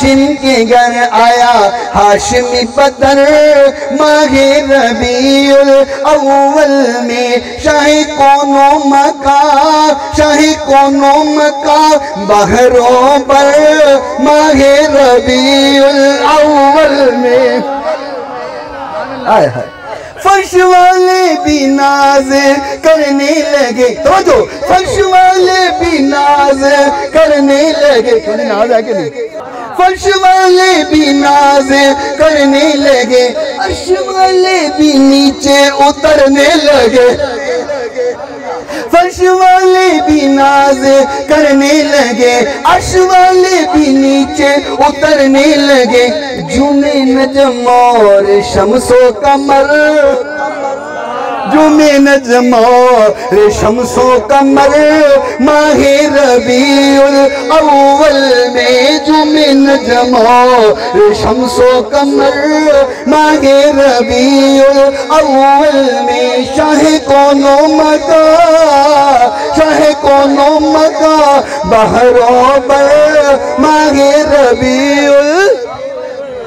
हाशिम के घर आया हाशिमी बदर माहे रबीउल अव्वल में शाही कोनो मका शाही कोनो मका बहरों पर माहे रबीउल अव्वल में आए हाय फर्श वाले भी नाज करने लगे तो जो फर्श वाले भी नाज करने लगे नाज है कि नहीं फर्श वाले भी नाज करने लगे अर्श वाले भी नीचे उतरने लगे फर्श वाले भी नाज करने लगे अर्श वाले भी नीचे उतरने लगे जुमे नजम और शम्सो कमर जुमे नजम और शम्सो कमर माहे रबीउल अव्वल में जुमे नजम और शम्सो कमर माहे रबीउल अव्वल में शाहे कोनो मका शाहे कोनो मका बहरों पर माहे रबीउल